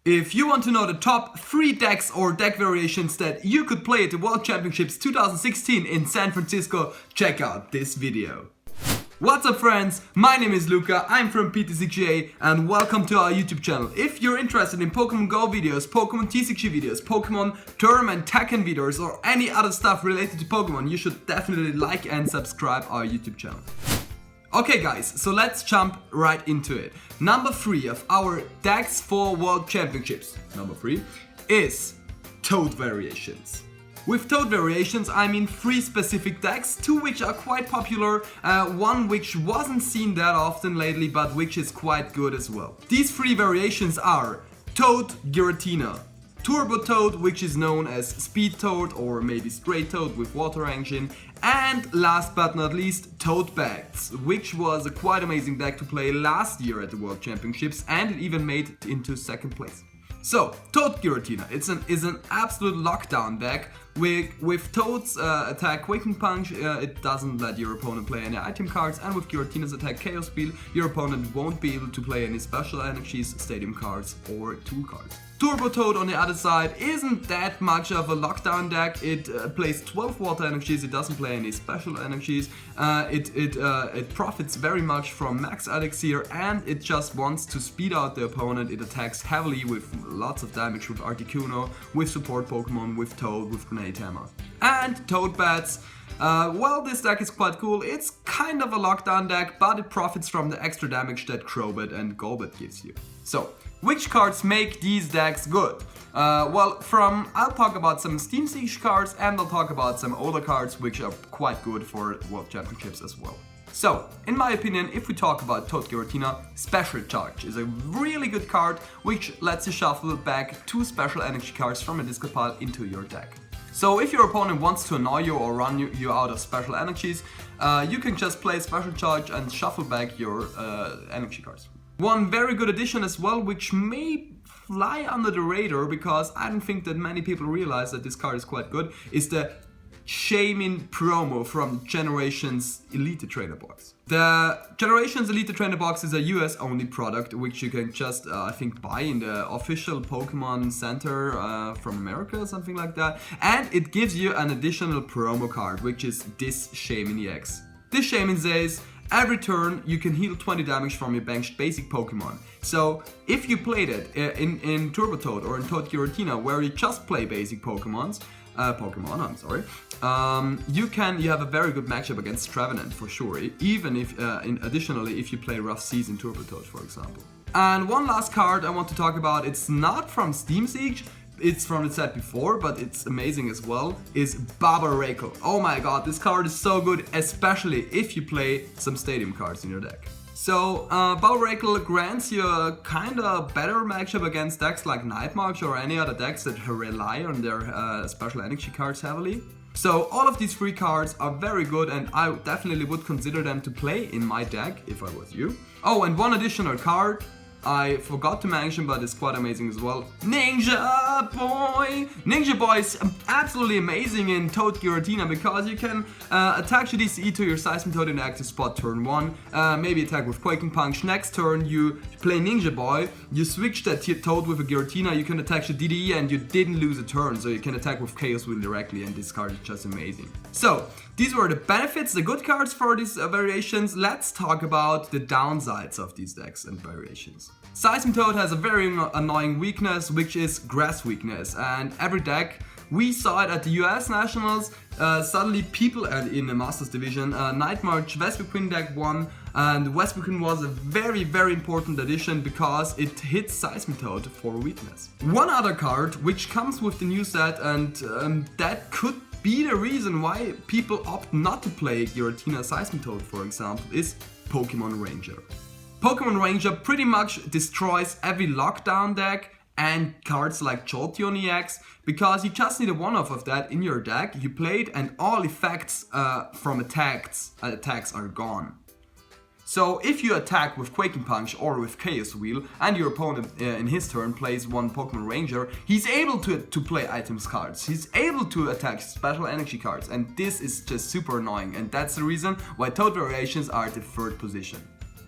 If you want to know the top 3 decks or deck variations that you could play at the World Championships 2016 in San Francisco, check out this video. What's up friends, my name is Luca, I'm from PTCGA and welcome to our YouTube channel. If you're interested in Pokemon Go videos, Pokemon TCG videos, Pokemon Tournament Tekken videos or any other stuff related to Pokemon, you should definitely like and subscribe our YouTube channel. Okay guys, so let's jump right into it. Number 3 of our decks for World Championships, number 3, is Toad variations. With Toad variations, I mean 3 specific decks, 2 which are quite popular, 1 which wasn't seen that often lately, but which is quite good as well. These 3 variations are Toad Giratina, Turbo Toad, which is known as Speed Toad or maybe Straight Toad with Water Engine, and last but not least, Toad Bats, which was a quite amazing deck to play last year at the World Championships, and it even made it into 2nd place. So, Toad Giratina is an absolute lockdown deck. With Toad's attack Quaking Punch, it doesn't let your opponent play any item cards, and with Giratina's attack Chaos Wheel, your opponent won't be able to play any special energies, stadium cards or tool cards. Turbo Toad on the other side isn't that much of a lockdown deck. It plays 12 water energies, it doesn't play any special energies, it profits very much from max elixir, and it just wants to speed out the opponent. It attacks heavily with lots of damage with Articuno, with support Pokemon, with Toad, with Grenade Hammer. And Toad Bats, well, this deck is quite cool. It's kind of a lockdown deck, but it profits from the extra damage that Crobat and Golbat gives you. So, which cards make these decks good? Well, I'll talk about some Steam Siege cards, and I'll talk about some older cards which are quite good for World Championships as well. So, in my opinion, if we talk about Toad Giratina, Special Charge is a really good card which lets you shuffle back 2 special energy cards from a discard pile into your deck. So if your opponent wants to annoy you or run you out of special energies, you can just play Special Charge and shuffle back your energy cards. One very good addition as well, which may fly under the radar because I don't think that many people realize that this card is quite good, is the Shaymin promo from Generations Elite Trainer Box. The Generations Elite Trainer Box is a US only product which you can just, I think, buy in the official Pokemon Center from America or something like that. And it gives you an additional promo card, which is this Shaymin EX. This Shaymin says, every turn you can heal 20 damage from your benched basic Pokemon. So if you played it in Turbo Toad or in Toad Giratina, where you just play basic Pokemon, you have a very good matchup against Trevenant for sure, even if additionally if you play Rough Seas in Turbo Toad, for example. And one last card I want to talk about, it's not from Steam Siege, it's from the set before, but it's amazing as well, is Barbaracle. Oh my god, this card is so good, especially if you play some stadium cards in your deck. So, Barbaracle grants you a kinda better matchup against decks like Nightmarch or any other decks that rely on their special energy cards heavily. So, all of these 3 cards are very good, and I definitely would consider them to play in my deck if I was you. Oh, and one additional card I forgot to mention, but it's quite amazing as well. Ninja Boy! Ninja Boy is absolutely amazing in Toad Giratina because you can attach your DCE to your Seismitoad in active spot turn 1, maybe attack with Quaking Punch. Next turn you play Ninja Boy, you switch that Toad with a Giratina, you can attach your DDE and you didn't lose a turn, so you can attack with Chaos Wheel directly, and this card is just amazing. So, these were the benefits, the good cards for these variations. Let's talk about the downsides of these decks and variations. Seismitoad has a very annoying weakness, which is grass weakness, and every deck, we saw it at the US Nationals, suddenly people in the Masters Division, Nightmarch Vespiquen deck won, and Vespiquen was a very important addition because it hits Seismitoad for weakness. One other card, which comes with the new set, and that could be the reason why people opt not to play Giratina Seismitoad, for example, is Pokemon Ranger. Pokemon Ranger pretty much destroys every lockdown deck and cards like Jolteon EX, because you just need a one-off of that in your deck, you play it, and all effects from attacks are gone. So if you attack with Quaking Punch or with Chaos Wheel and your opponent in his turn plays one Pokemon Ranger, he's able to play items cards, he's able to attack special energy cards, and this is just super annoying, and that's the reason why Toad variations are at the 3rd position.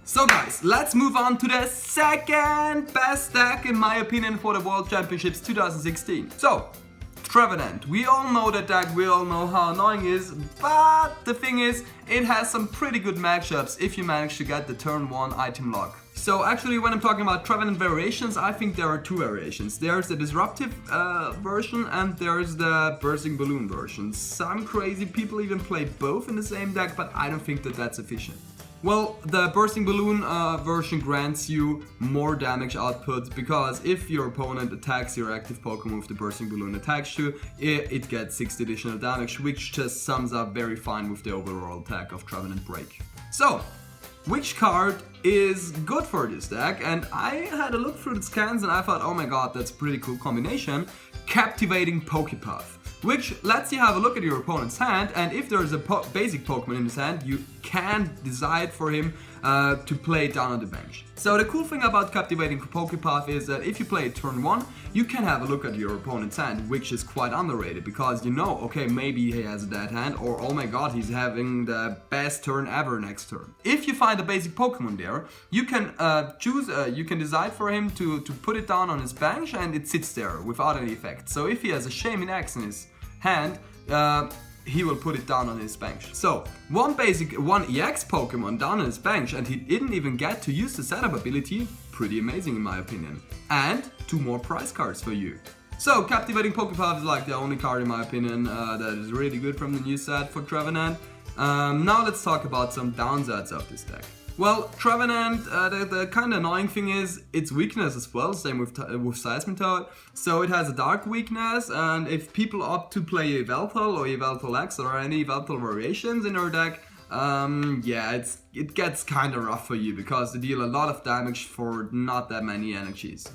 So guys, let's move on to the second best deck in my opinion for the World Championships 2016. So, Trevenant. We all know that deck, we all know how annoying it is, but the thing is, it has some pretty good matchups if you manage to get the turn 1 item lock. So actually when I'm talking about Trevenant variations, I think there are two variations. There's the disruptive version and there's the bursting balloon version. Some crazy people even play both in the same deck, but I don't think that that's efficient. Well, the bursting balloon version grants you more damage output because if your opponent attacks your active Pokemon with the bursting balloon attacks you, it gets 60 additional damage, which just sums up very fine with the overall attack of Trevenant Break. So, which card is good for this deck? And I had a look through the scans and I thought, oh my god, that's a pretty cool combination. Captivating Pokepuff, which lets you have a look at your opponent's hand, and if there is a basic Pokemon in his hand, you can decide for him to play it down on the bench. So the cool thing about Captivating Pokepuff is that if you play it turn 1, you can have a look at your opponent's hand, which is quite underrated because you know, okay, maybe he has a dead hand, or oh my god, he's having the best turn ever next turn. If you find a basic Pokemon there, you can you can decide for him to put it down on his bench and it sits there without any effect. So if he has a Shaman X in his hand, he will put it down on his bench. So, one EX Pokemon down on his bench and he didn't even get to use the setup ability, pretty amazing in my opinion. And 2 more prize cards for you. So, Captivating Pokepuff is like the only card in my opinion that is really good from the new set for Trevenant. Now let's talk about some downsides of this deck. Well, Trevenant, the kind of annoying thing is its weakness as well, same with Seismitoad. So it has a dark weakness, and if people opt to play Yveltal or Yveltal X or any Yveltal variations in their deck, yeah, it gets kind of rough for you because they deal a lot of damage for not that many energies.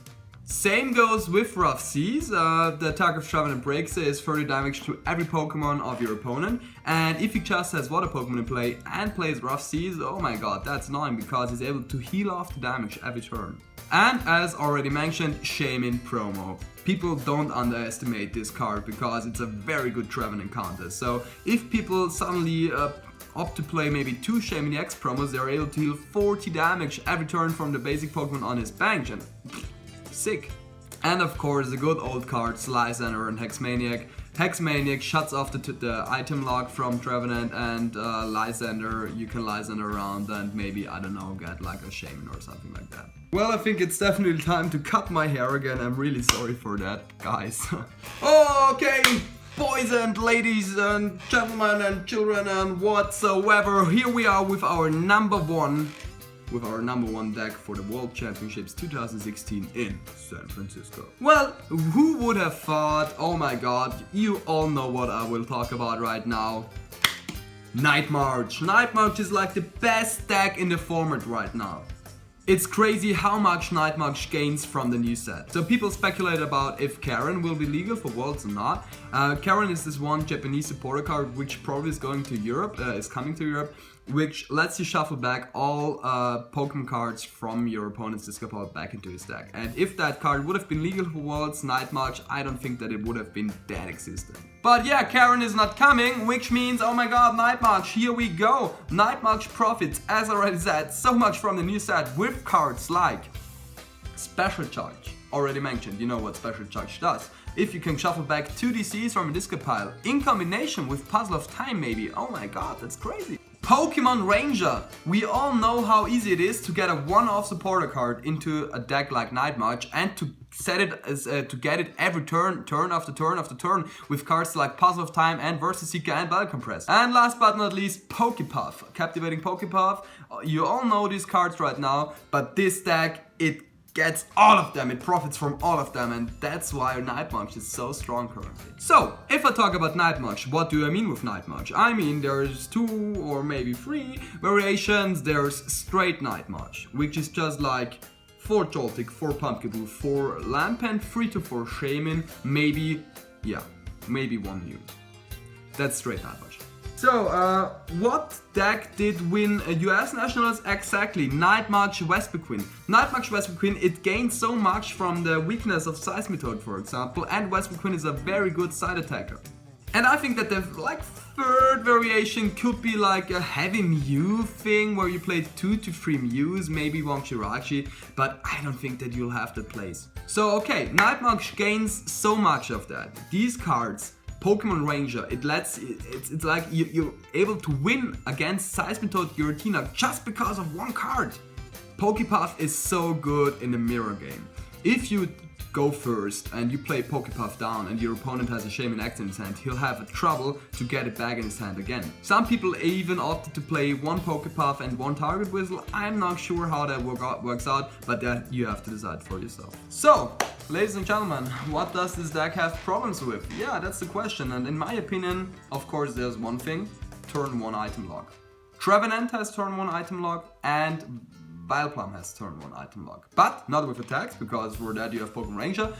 Same goes with Rough Seas. The attack of Trevenant Breaks is 30 damage to every Pokemon of your opponent, and if he just has Water Pokemon in play and plays Rough Seas, oh my god, that's annoying because he's able to heal off the damage every turn. And as already mentioned, Shaman Promo. People don't underestimate this card because it's a very good Trevenant contest. So if people suddenly opt to play maybe 2 Shaman X promos, they're able to heal 40 damage every turn from the basic Pokemon on his bench, and sick. And of course the good old cards Lysander and Hexmaniac. Hexmaniac shuts off the item lock from Trevenant, and Lysander, you can Lysander around and maybe, I don't know, get like a Shaman or something like that. Well, I think it's definitely time to cut my hair again. I'm really sorry for that, guys. Okay, boys and ladies and gentlemen and children and whatsoever, here we are with our number one deck for the World Championships 2016 in San Francisco. Well, who would have thought? Oh my god, you all know what I will talk about right now. Night March. Night March is like the best deck in the format right now. It's crazy how much Night March gains from the new set. So people speculate about if Karen will be legal for Worlds or not. Karen is this one Japanese supporter card which probably is going to Europe, is coming to Europe, which lets you shuffle back all Pokemon cards from your opponent's discard pile back into his deck. And if that card would have been legal for Worlds, Night March, I don't think that it would have been that existent. But yeah, Karen is not coming, which means, oh my god, Night March, here we go. Night March profits, as already said, so much from the new set with cards like Special Charge. Already mentioned, you know what Special Charge does. If you can shuffle back 2 DCs from a discard pile, in combination with Puzzle of Time maybe, oh my god, that's crazy. Pokemon Ranger. We all know how easy it is to get a one-off supporter card into a deck like Night March and to set it as to get it every turn after turn after turn with cards like Puzzle of Time and Versus Seeker and Battle Compress. And last but not least, Pokepuff. Captivating Pokepuff. You all know these cards right now, but this deck, it gets all of them, it profits from all of them, and that's why Night March is so strong currently. So, if I talk about Night March, what do I mean with Night March? I mean there's 2 or maybe 3 variations. There's straight Night March, which is just like 4 Joltik, 4 Pumpkaboo, 4 Lampent, 3 to 4 Shaman, maybe 1 Mew. That's straight Night March. So, what deck did win US Nationals? Exactly, Night March Vespiquen. Night March Vespiquen, it gained so much from the weakness of Seismitoad, for example, and Vespiquen is a very good side attacker. And I think that the like third variation could be like a heavy Mew thing where you play 2 to 3 Mews, maybe 1 Jirachi, but I don't think that you'll have that place. So okay, Nightmarch gains so much of that. These cards, Pokemon Ranger, it's like you're able to win against Seismitoad Giratina just because of one card. Pokepath is so good in the mirror game. If you go first and you play Pokepath down and your opponent has a Shaman X in his hand, he'll have trouble to get it back in his hand again. Some people even opted to play 1 Pokepath and 1 Target Whistle. I'm not sure how that works out, but that you have to decide for yourself. So, ladies and gentlemen, what does this deck have problems with? Yeah, that's the question, and in my opinion, of course, there's one thing: turn 1 item lock. Trevenant has turn 1 item lock, and Vileplume has turn 1 item lock, but not with attacks, because for that you have Pokemon Ranger.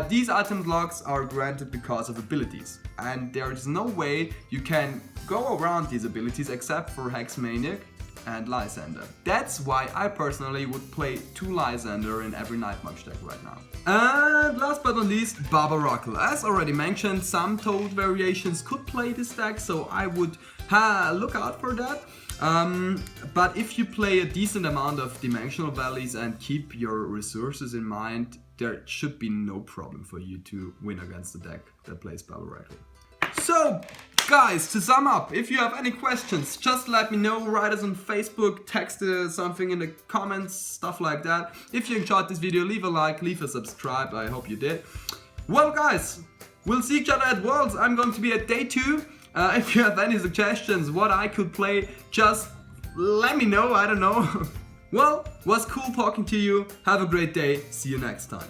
These item locks are granted because of abilities, and there is no way you can go around these abilities except for Hex Maniac and Lysander. That's why I personally would play 2 Lysander in every Nightmarch deck right now. And last but not least, Barbaracle. As already mentioned, some Toad variations could play this deck, so I would look out for that. But if you play a decent amount of Dimensional Valleys and keep your resources in mind, there should be no problem for you to win against the deck that plays Barbaracle. So, guys, to sum up, if you have any questions, just let me know, write us on Facebook, text something in the comments, stuff like that. If you enjoyed this video, leave a like, leave a subscribe, I hope you did. Well guys, we'll see each other at Worlds. I'm going to be at day 2. If you have any suggestions what I could play, just let me know, I don't know. Well, was cool talking to you. Have a great day. See you next time.